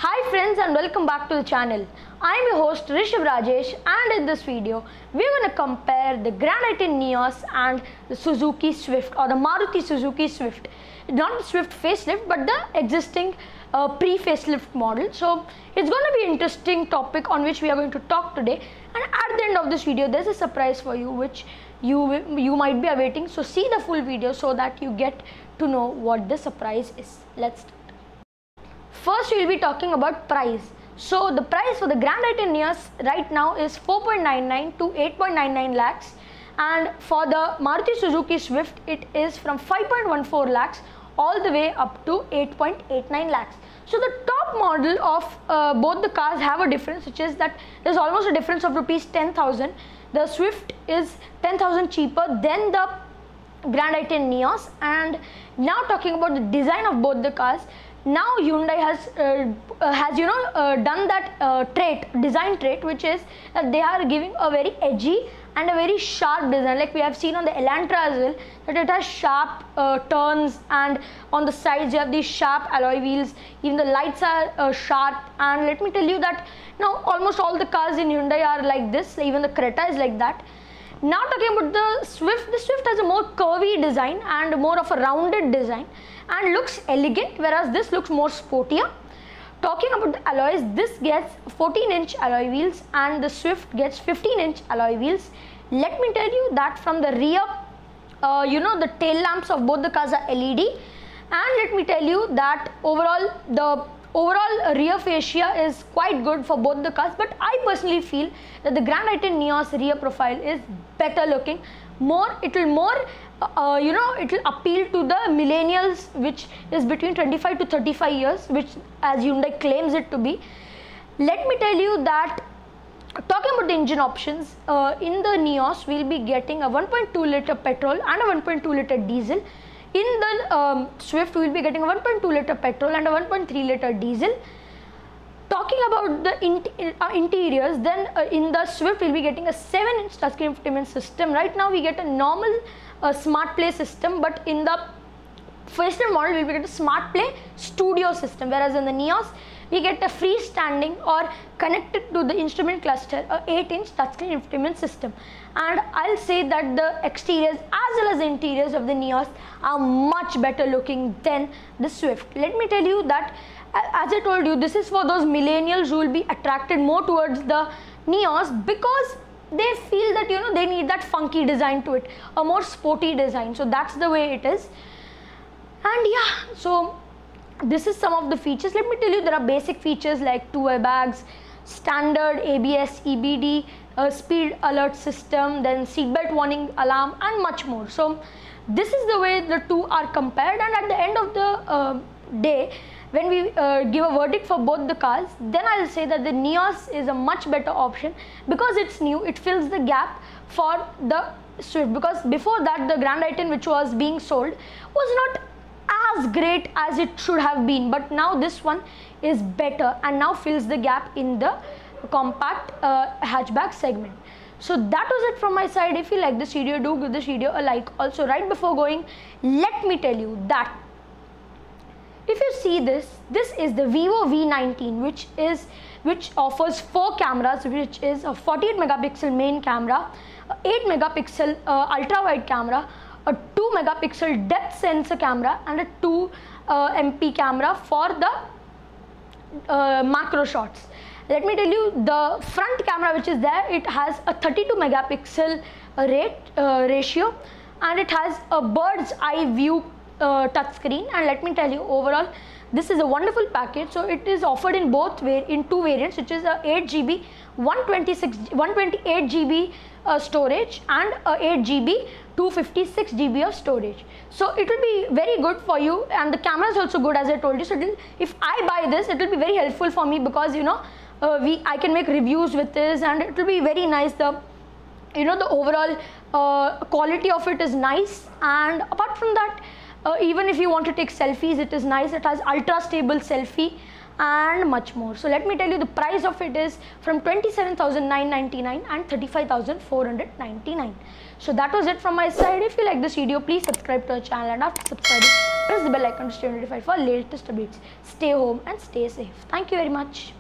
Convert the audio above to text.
Hi friends and welcome back to the channel. I am your host Rishabh Rajesh, and in this video we are going to compare the Grand i10 Nios and the Suzuki Swift or the Maruti Suzuki Swift. Not the Swift facelift but the existing pre-facelift model. So it's going to be an interesting topic on which we are going to talk today, and at the end of this video there's a surprise for you which you might be awaiting. So see the full video so that you get to know what the surprise is. Let's start. First, we will be talking about price. So the price for the Grand i10 Nios right now is 4.99 to 8.99 lakhs, and for the Maruti Suzuki Swift it is from 5.14 lakhs all the way up to 8.89 lakhs. So the top model of both the cars have a difference, which is that there's almost a difference of rupees 10,000. The Swift is 10,000 cheaper than the Grand i10 Nios. And now talking about the design of both the cars, now Hyundai has done that design trait, which is that they are giving a very edgy and a very sharp design, like we have seen on the Elantra as well, that it has sharp turns, and on the sides you have these sharp alloy wheels. Even the lights are sharp, and let me tell you that now almost all the cars in Hyundai are like this. Even the Creta is like that. Now talking about the Swift has a more curvy design and more of a rounded design and looks elegant, whereas this looks more sportier. Talking about the alloys, this gets 14-inch alloy wheels and the Swift gets 15-inch alloy wheels. Let me tell you that from the rear, the tail lamps of both the cars are LED, and let me tell you that the overall rear fascia is quite good for both the cars, but I personally feel that the Grand i10 Nios rear profile is better looking. It will appeal to the millennials, which is between 25 to 35 years, which as Hyundai claims it to be. Let me tell you that talking about the engine options, in the Nios we'll be getting a 1.2 liter petrol and a 1.2 liter diesel. In the Swift we will be getting a 1.2 liter petrol and a 1.3 liter diesel. Talking about the interiors, then in the Swift we will be getting a 7-inch touchscreen infotainment system. Right now we get a normal Smart Play system, but in the facelift model we will get a Smart Play Studio system, whereas in the Nios we get a freestanding or connected to the instrument cluster a 8-inch touchscreen infotainment system. And I'll say that the exteriors as well as the interiors of the Nios are much better looking than the Swift. Let me tell you that, as I told you, this is for those millennials who will be attracted more towards the Nios because they feel that they need that funky design to it, a more sporty design. So that's the way it is. And yeah, so this is some of the features. Let me tell you, there are basic features like 2 airbags, standard ABS, EBD, speed alert system, then seatbelt warning alarm, and much more. So this is the way the two are compared, and at the end of the day, when we give a verdict for both the cars, then I will say that the Nios is a much better option because it's new. It fills the gap for the Swift, because before that the Grand i10 which was being sold was not as great as it should have been, but now this one is better and now fills the gap in the compact hatchback segment. So that was it from my side. If you like this video, do give this video a like. Also, right before going, let me tell you that if you see this is the Vivo V19, which offers 4 cameras, which is a 48 megapixel main camera, a 8 megapixel ultra wide camera, a 2 megapixel depth sensor camera, and a 2 MP camera for the macro shots. Let me tell you, the front camera which is there, it has a 32 megapixel ratio, and it has a bird's eye view touchscreen. And let me tell you, overall this is a wonderful package. So it is offered in in 2 variants, which is a 8 GB 128 GB storage and a 8 GB 256 GB of storage. So it will be very good for you, and the camera is also good, as I told you. So if I buy this, it will be very helpful for me because I can make reviews with this, and it will be very nice. The overall quality of it is nice, and apart from that, even if you want to take selfies, it is nice. It has ultra stable selfie and much more. So let me tell you, the price of it is from 27,999 and 35,499. So that was it from my side. If you like this video, please subscribe to our channel, and after subscribing, Press the bell icon to stay notified for latest updates. Stay home and stay safe. Thank you very much.